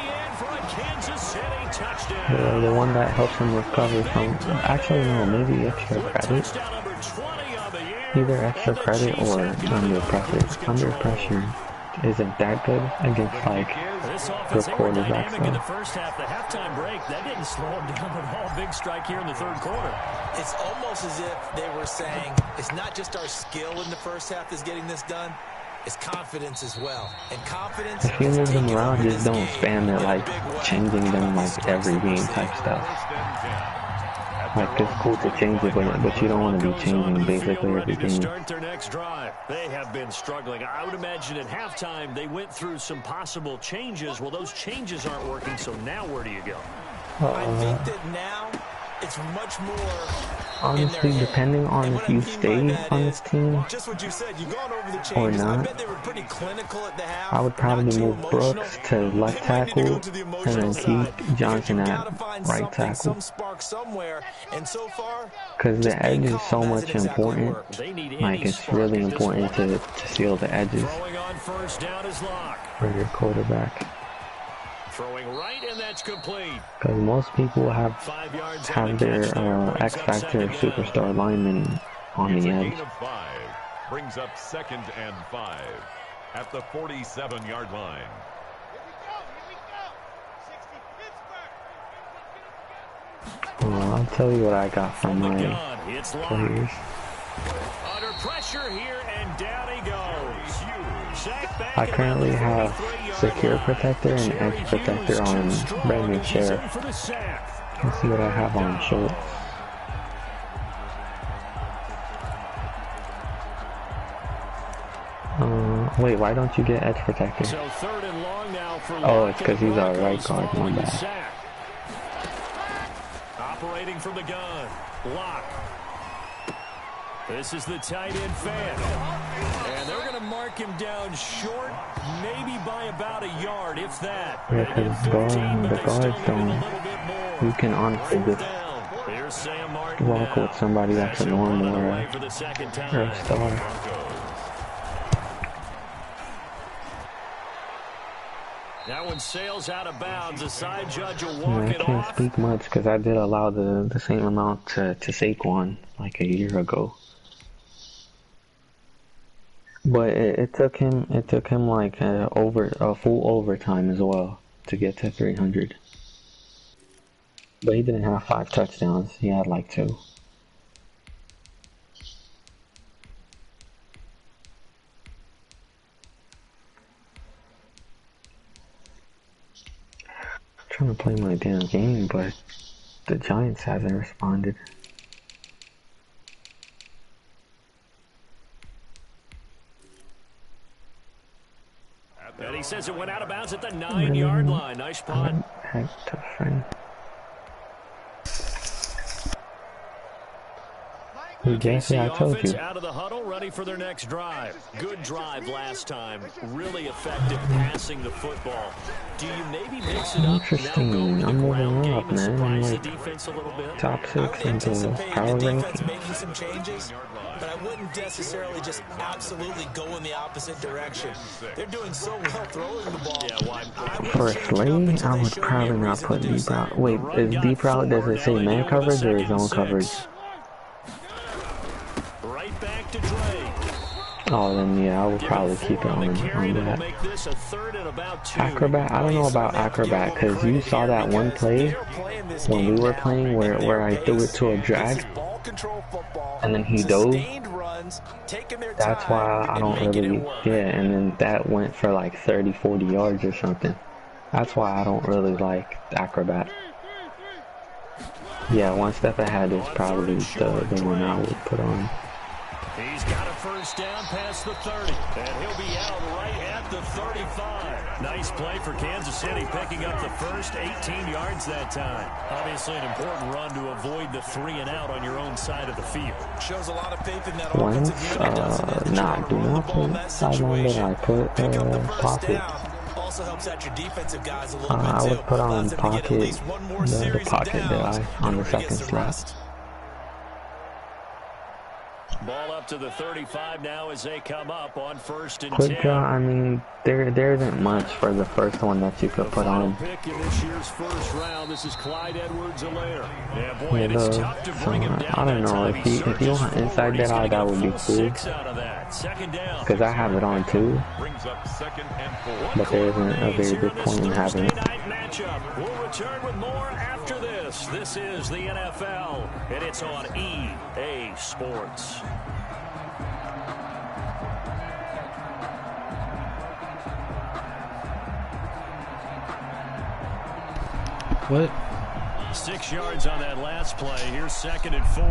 in for a Kansas City touchdown. the one that helps him recover from. Actually, no, maybe extra credit. Touchdown number 20 on the year. Either extra credit or under pressure. Under pressure isn't that good against like good quarterbacks. In the first half, the halftime break, that didn't slow them down at all. Big strike here in the third quarter. It's almost as if they were saying, it's not just our skill in the first half that's getting this done, it's confidence as well. And confidence. If you move them around, just don't spam it like changing them like every game type stuff. Like, it's cool to change it, but you don't want to be changing basically every game. Start their next drive. They have been struggling. I would imagine at halftime they went through some possible changes. Well, those changes aren't working, so now where do you go? I think that now it's much more honestly, depending on if you stay on this team just what you said, you've gone over the changes. or not, I bet they were pretty clinical at the half. I would probably move Brooks to left tackle and then keep Johnson at right tackle. Because the edge is so much important. Like, it's really important to seal the edges for your quarterback. Throwing right, and that's complete. Because most people have their X Factor superstar lineman on the edge. Brings up 2nd and 5 at the 47-yard line. I'll tell you what I got from my players. Under pressure here, and down he goes. I currently have Secure Protector and Edge Protector on Brandon Sheriff. Let's see what I have on Schultz. Wait, why don't you get Edge Protector? Oh, it's because he's our right guard, my bad. Operating from the gun. Lock. This is the tight end fan. And they're going to mark him down short, maybe by about a yard, if that. Yeah, because the guards don't. You can honestly just walk with somebody that's a normal or a star. That one sails out of bounds. The side judge will walk I can't speak much because I did allow the same amount to Saquon like a year ago. But it took him like a full overtime as well to get to 300. But he didn't have 5 touchdowns. He had like 2. I'm trying to play my damn game, but the Giants hasn't responded. And he says it went out of bounds at the 9-yard line. Nice punt. Tough friend. Jesse, I told you. Out of the huddle, ready for their next drive. Good drive last time. Really effective passing the football. Do you maybe mix it up? Interesting. I'm moving up, man. I'm like top 6 into power ranking. Making some changes, but I wouldn't necessarily just absolutely go in the opposite direction. They're doing so well throwing the ball. For a Slay, I would probably not put deep route. Wait, is deep route, does it say man coverage or zone coverage? Oh, then yeah, I would probably keep it on that. Acrobat, I don't know about Acrobat, because you saw that one play when we were playing where I threw it to a drag, and then he dove. That's why I don't really, and then that went for like 30, 40 yards or something. That's why I don't really like Acrobat. Yeah, one step ahead is probably the one I would put on. He's got a first down past the 30, and he'll be out right at the 35. Nice play for Kansas City, picking up the first 18 yards that time. Obviously an important run to avoid the 3 and out on your own side of the field. Shows a lot of faith in that Once, offensive unit, doesn't it? do not put sideline, but I put pocket. also helps out your defensive guys a little bit, I too. would put on Allows them to get at pocket, least one more the series of pocket downs guy in on the order to get second some slot. rest. Ball up to the 35 now as they come up on 1st and 10. Quick draw, I mean, there isn't much for the first one that you could put on. Pick in this year's first round. This is Clyde Edwards-Helaire. Yeah, boy, and Yeah, it's tough to bring him down. I don't know, if you want inside that eye, that would be cool. Because I have it on too. Brings up 2nd and 4. But there isn't a very good point in having it. We'll return with more after this. This is the NFL, and it's on EA Sports. What? 6 yards on that last play. Here's 2nd and 4.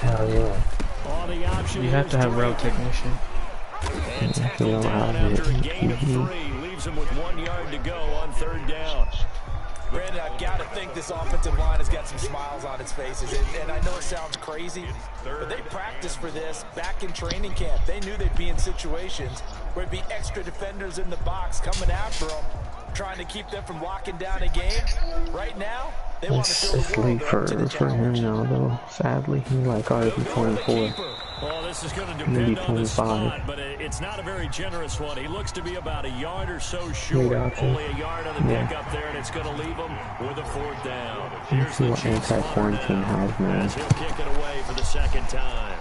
Hell yeah. On the option, You have to have route technician. and tackled down after a gain of 3. Leaves him with 1 yard to go on 3rd down. Brandon, I've got to think this offensive line has got some smiles on its faces. And I know it sounds crazy, but they practiced for this back in training camp. They knew they'd be in situations where there'd be extra defenders in the box coming after them, trying to keep them from locking down a game. Right now, they want to show It's the world late they're up to the for him challenge. now, though. Sadly, he's like already 24. Well, this is going to Maybe depend on the 25. spot, but it's not a very generous one. He looks to be about a yard or so short. Great option. Only a yard on the Yeah. pick up there, and it's going to leave him with a 4th down. Let's see what Chiefs anti-quarantine has, man. as he'll kick it away for the 2nd time.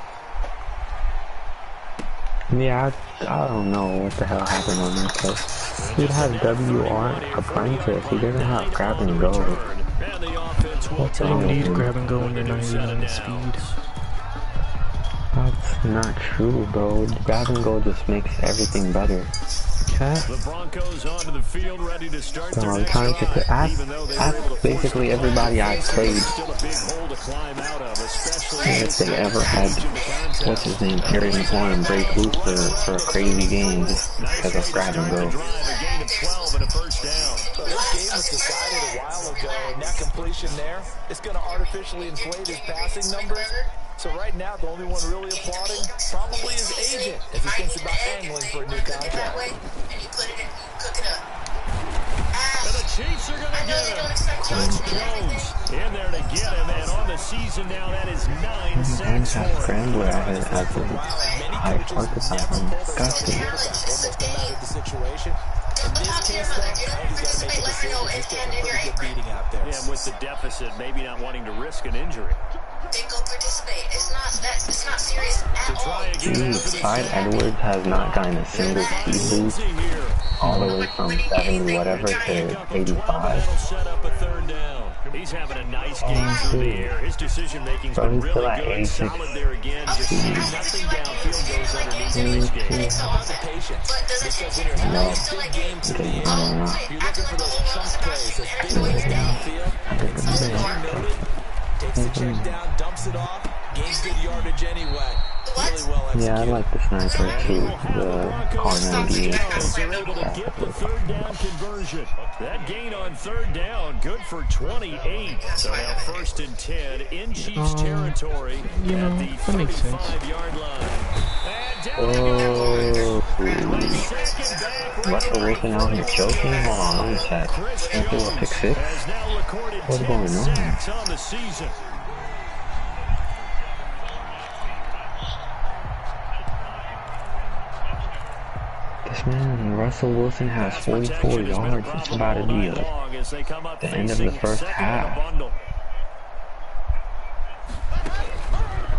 Yeah, I don't know what the hell happened on that play. He'd have WR apprentice. He doesn't have grab and go. And the offense will What's take wrong You with need him? grab and go when you're 99 speed. That's not true, bro. Grab and go just makes everything better. Cat? The Broncos onto the field, ready to start So their I'm next trying drive. to ask Even though they were able to force basically the everybody I've played still a big hole to climb out of, especially if they ever had, what's his name, carry the ball and break loose for a crazy game just because of grab and go. drive, a gain of 12 and a 1st down. So this game was decided a while ago, and that completion there is going to artificially inflate his passing numbers. So right now, the only one really applauding probably his agent as he thinks about angling for a new contract. And you put it in, you cook it up. And the Chiefs are going to get him. Chris Jones in there to get him, and on the season now, that is 9 He sacks has for him. Scrambler as his high archetype. Disgusting. Almost no matter the situation. In this case, though, I think he's got to make a decision. He's taking a pretty good beating out there. Yeah, and with the deficit, maybe not wanting to risk an injury. Then go participate. It's not serious at all. Jeez, Clyde Edwards has not gotten a single speed boost all the way from 70 whatever to 85. Set up a 3rd down. He's having a nice game through the air. His decision-making's So been he's still really at good. 86. Solid there again. Just nothing downfield goes underneath in this game. Takes a lot of patience. Because when you're having a big game through the air, you're looking for those chunk plays, those big ones downfield. As you noted, takes the check down, dumps it off, gains good yardage anyway. Really well executed. Yeah, I like the sniper too, the R98. They're able to get the 3rd down conversion. That gain on 3rd down, good for 28. So now 1st and 10 in Chiefs territory You know, at the that makes sense. 35-yard line. And down Oh, Russell Wilson out here choking? Hold on, let me check. Can't do a pick six? has now recorded What's 10 going on? sacks on the season. This man, Russell Wilson has 44 yards. It's about to be the end of the first half.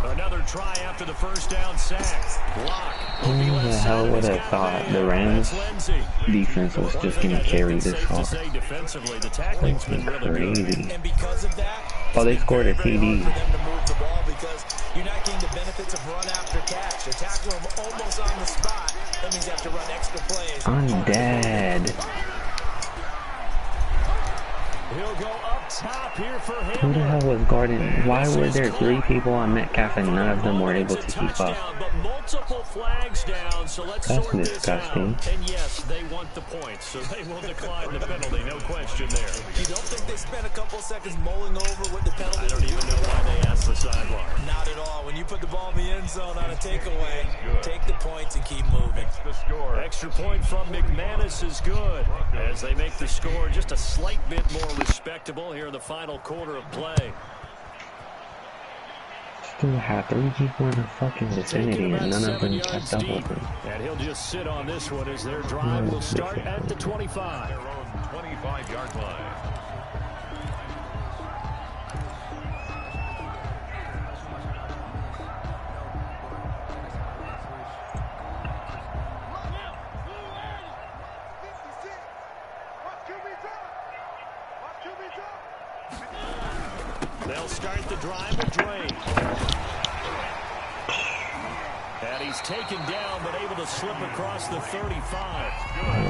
Another try after the 1st down sack. Block. Who the hell would have thought the Rams defense was just going to carry this hard? Defensively, the tackling's been really good. Crazy. And because of that, Oh, they scored a for them TD. to move the ball because you're not getting the benefits of run after catch. They're tackling them almost on the spot. That means you have to run extra plays. I'm dead. He'll go up top here for him. Who the hell was guarding? Why were there 3 people on Metcalf and none of them were able to keep up? But multiple flags down, so let's That's sort disgusting. this out. And yes, they want the points, so they will decline the penalty, no question there. You don't think they spent a couple seconds mulling over what the penalty? I don't even know why they asked the sideline. Not at all. When you put the ball in the end zone on a takeaway, take the points and keep moving. The score. Extra point from McManus is good as they make the score just a slight bit more respectable here in the final quarter of play. Still have 3 people in the fucking vicinity and none of them kept up with him. And he'll just sit on this one as their drive will start at the 25. Their own 25-yard line. They'll start the drive with Dre. And he's taken down, but able to slip across the 35.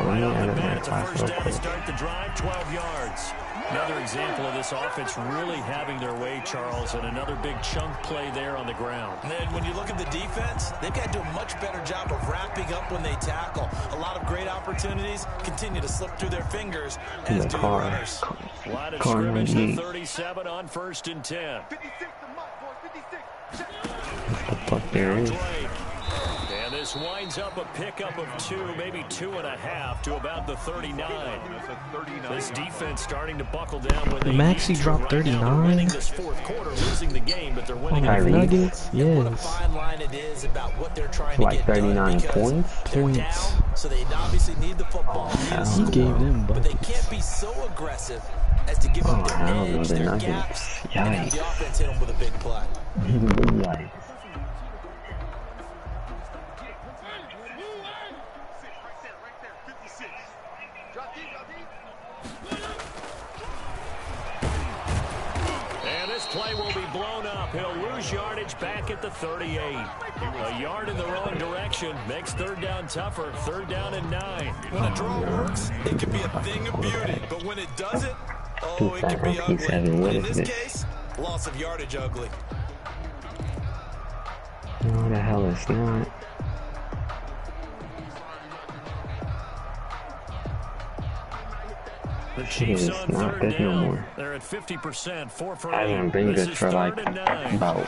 Right on the bat, it's a first down to start the drive, 12 yards. Another example of this offense really having their way, Charles, and another big chunk play there on the ground. And then when you look at the defense, they've got to do a much better job of wrapping up when they tackle. A lot of great opportunities continue to slip through their fingers as do the runners. Line of scrimmage, the 37 on 1st and 10. What the fuck there is? And this winds up a pickup of 2, maybe 2.5 to about the 39. This defense starting to buckle down when they Maxey dropped 39. Winning this 4th quarter, losing the game, but they're winning the Nuggets. And what a Yes. fine line it is about what they're trying Like to get 39 done points? they're down, so they obviously need the football. He gave them But they buckets. can't be so aggressive as to give up their hell no, edge, the their Nuggets. gaps, and have Yikes. the offense hit them with a big play. Yikes. And this play will be blown up. He'll lose yardage back at the 38. A yard in the wrong direction makes 3rd down tougher. 3rd down and 9. When a draw works, it can be a thing of beauty. But when it doesn't, oh, it can be ugly. And in this case, loss of yardage ugly. No, the hell it's not. The Chiefs on not 3rd good no down. more. They're at 50%, 4 for 8. I haven't been This good is for like 3rd and 9. about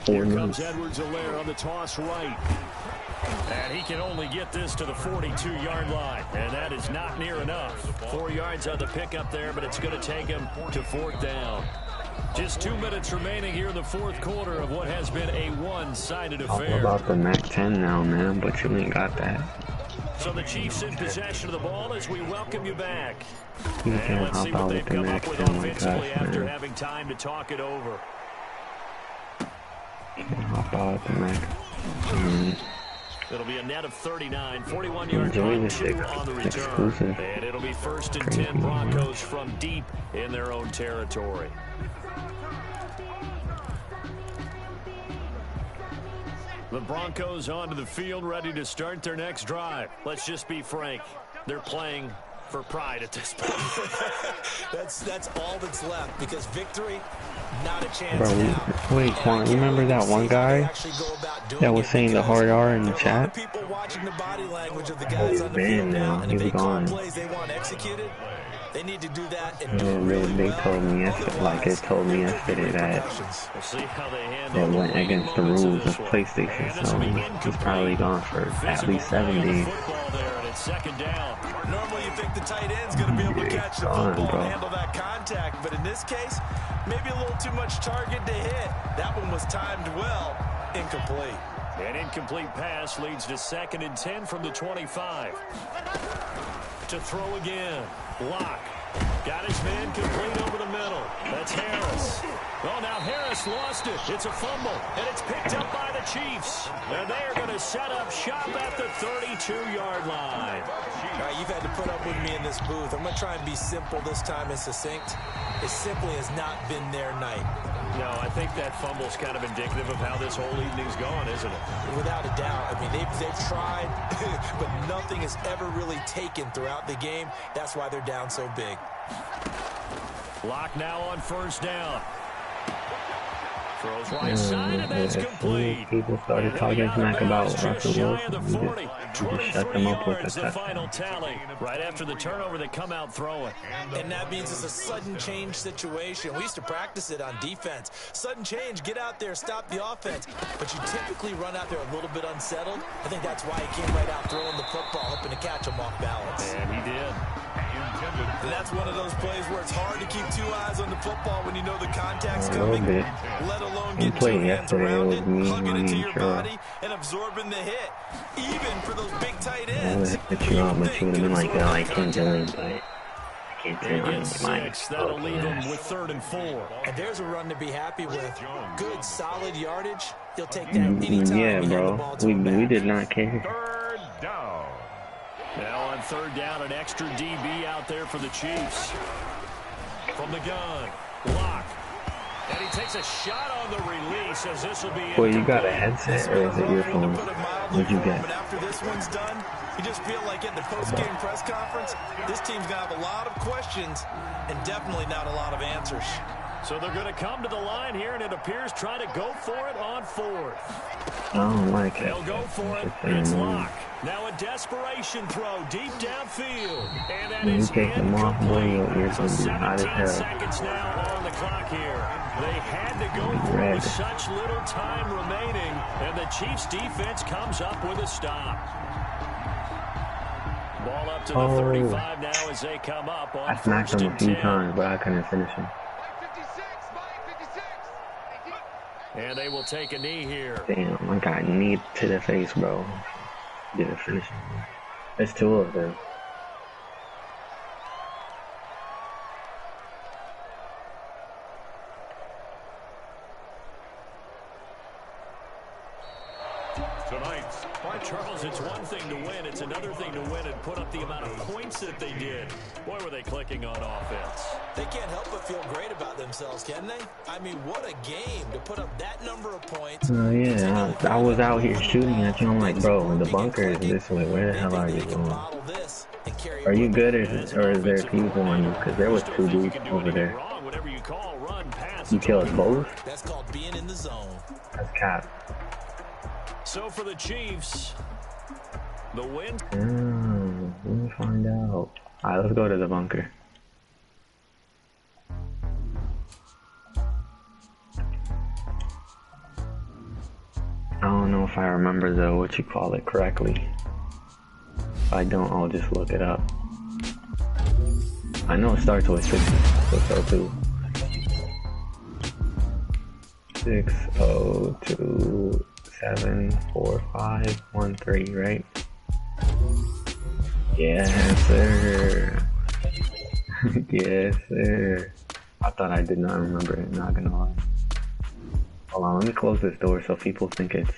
4 Here comes minutes. Edwards-Helaire on the toss right. And he can only get this to the 42-yard line. And that is not near enough. 4 yards on the pickup there, but it's going to take him to 4th down. Just 2 minutes remaining here in the 4th quarter of what has been a one-sided affair. All about the MAC-10 now, man, but you ain't got that. So the Chiefs in possession of the ball as we welcome you back. You And can't let's see hop what out they've with the come up with MAC-10 like offensively that, after man. having time to talk it over. Can't hop out with the MAC. It'll be a net of 39, 41-yard Enjoy run, this 2 on the return. exclusive. And it'll be 1st and 10 Broncos from deep in their own territory. The Broncos onto the field, ready to start their next drive. Let's just be frank. They're playing for pride at this point. That's all that's left, because victory, not a chance Bro, now. wait, Quan, you remember that one guy that was saying the hard R in the chat? People watching the body language of the guys on the Man, field now, and if he's they call gone. plays they want executed, they need to do that and do it And really they well. told me yesterday, like it told me yesterday that We'll see how they handle it went the against the moments rules of this one. PlayStation, And this so will be he's incomplete. probably gone for at least 7 days. Football there, and it's 2nd down. Normally you think the tight end's going to be able to catch the Gone, football bro. and handle that contact, but in this case, maybe a little too much target to hit. That one was timed well. Incomplete. An incomplete pass leads to 2nd and 10 from the 25. To throw again. Lock. Got his man complete over the middle. That's Harris. Well, now Harris lost it. It's a fumble, and it's picked up by the Chiefs. And they are going to set up shop at the 32-yard line. All right, you've had to put up with me in this booth. I'm going to try and be simple this time and succinct. It simply has not been their night. No, I think that fumble's kind of indicative of how this whole evening's gone, isn't it? Without a doubt. I mean, they've tried, but nothing has ever really taken throughout the game. That's why they're down so big. Lock now on first down. Throws right side, and that's complete. People started talking smack about Russell Wilson. We just shut them up with a The final touchdown. tally. Right after the turnover, they come out throwing. And that means it's a sudden change situation. We used to practice it on defense. Sudden change, get out there, stop the offense. But you typically run out there a little bit unsettled. I think that's why he came right out throwing the football, hoping to catch him off balance. And he did. And that's one of those plays where it's hard to keep two eyes on the football when you know the contact's coming, let alone get two hands around it, hugging it to your body, and absorbing the hit. Even for those big tight ends. I would hit you up, but you would have been like, oh, I can't do it, but I can't do it. That'll leave him with 3rd and 4. And there's a run to be happy with. Good, solid yardage. He'll take that anytime. Yeah, bro. We did not care. 3rd down. Now on 3rd down, an extra DB out there for the Chiefs. From the gun, Lock. And he takes a shot on the release as this will be. Boy, you got a headset or is it your phone? What'd you get? But after this one's done, you just feel like at the post-game press conference, this team's going to have a lot of questions and definitely not a lot of answers. So they're going to come to the line here, and it appears try to go for it on 4th. I don't like it. They'll go for it. It's Lock. Now a desperation throw deep downfield. And that is incomplete. So 17 seconds now on the clock here. They had to go for it with such little time remaining. And the Chiefs defense comes up with a stop. Ball up to the 35 now as they come up on I smacked him a few times, but I couldn't finish him. And they will take a knee here. Damn, I got knee to the face, bro. Didn't finish him. There's 2 of them. Tonight's Charles, it's one thing to win. It's another thing to win and put up the amount of points that they did. Boy, were they clicking on offense. They can't help but feel great about themselves, can they? I mean, what a game to put up that number of points. Yeah, I was out here shooting at you. I'm like, bro, the bunker is this way. Where the hell are you going? Are you good or is there people on you? Because there was 2 dudes over there. You killed both? That's called being in the zone. That's cap. So for the Chiefs, the win. Let me find out. Alright, let's go to the bunker. I don't know if I remember the what you call it correctly. If I don't, I'll just look it up. I know it starts with 602. 602 74513, right? Yes, sir. Yes, sir. I thought I did not remember it, not gonna lie. Hold on, let me close this door so people think it's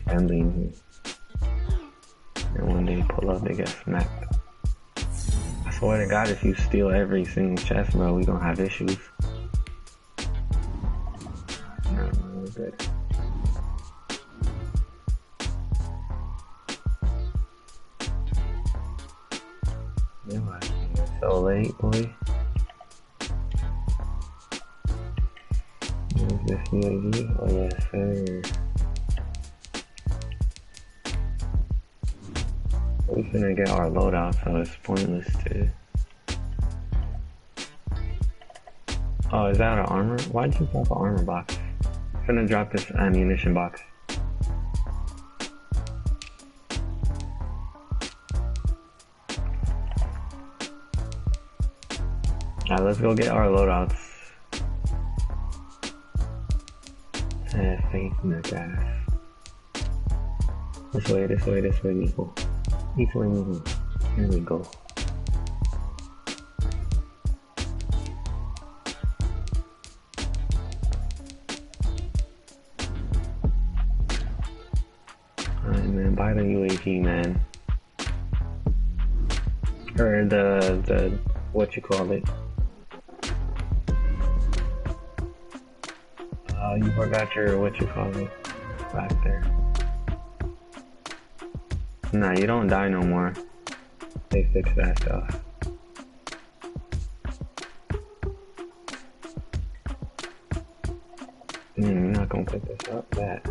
friendly in here. And when they pull up, they get smacked. I swear to God, if you steal every single chest, bro, we gonna have issues. No, we're good. Yeah, it's so late, boy. Where's this UAV? Oh, yes, sir. We finna get our loadout, so it's pointless to. Oh, is that an armor? Why'd you drop an armor box? I'm finna drop this ammunition box. Alright, let's go get our loadouts. Faith in the gas. This way, people. Each way, moving. Here we go. Alright, man, buy the UAV, man. Or the what you call it? You forgot your what you call it back there. Nah, you don't die no more. They fixed that stuff. not gonna pick this up. That.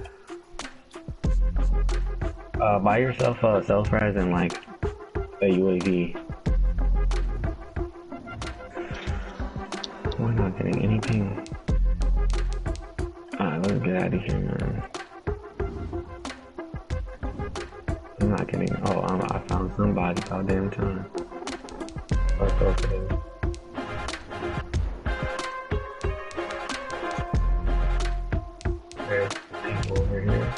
Buy yourself a self-res and like a UAV. We're not getting anything. Alright, let's get out of here, man. I'm not getting. Oh, I found somebody. About damn time. Let's go for this. There's people over here.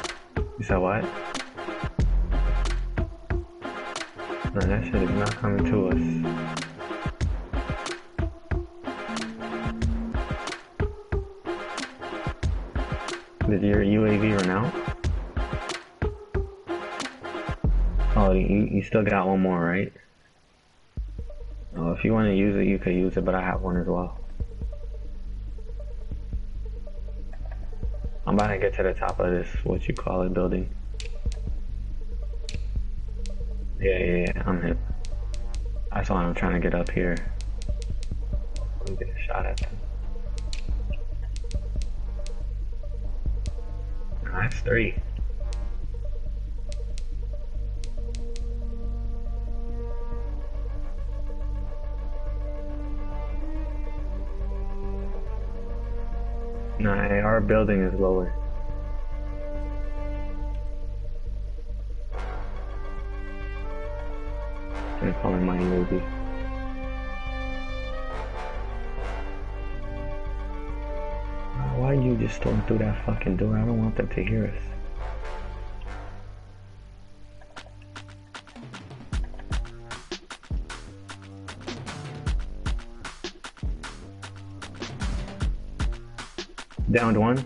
You said what? No, that shit is not coming to us. Did your UAV run out? Oh, you still got one more, right? Oh, if you want to use it, you could use it, but I have one as well. I'm about to get to the top of this, what you call it, building. Yeah, I'm hit. That's why I'm trying to get up here. Let me get a shot at them. That's 3. Nah, our building is lower. I'm calling my UAV. Why you just storm through that fucking door? I don't want them to hear us. Downed one.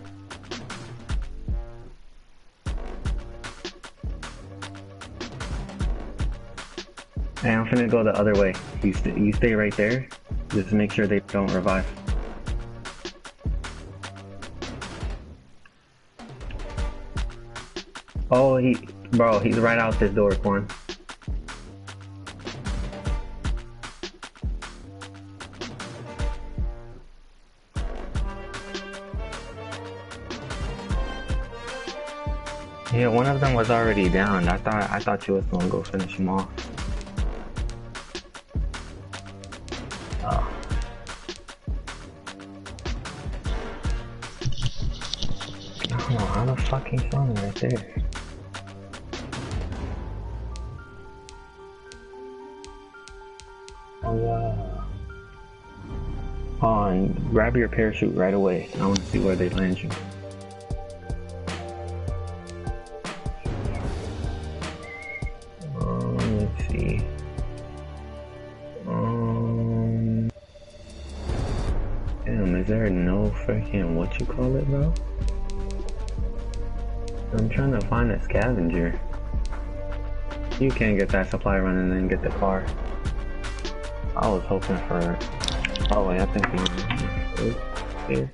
Hey, I'm finna go the other way. You stay right there. Just make sure they don't revive. Oh, bro, he's right out this door, Quan. Yeah, one of them was already down. I thought you was gonna go finish him off. Oh. Oh, how the fucking phone right there? Oh yeah. Oh, and grab your parachute right away. I want to see where they land you. Let's see. Damn, is there no freaking what you call it, bro? I'm trying to find a scavenger. You can't get that supply run and then get the car. I was hoping for. Oh wait, I think mine is here.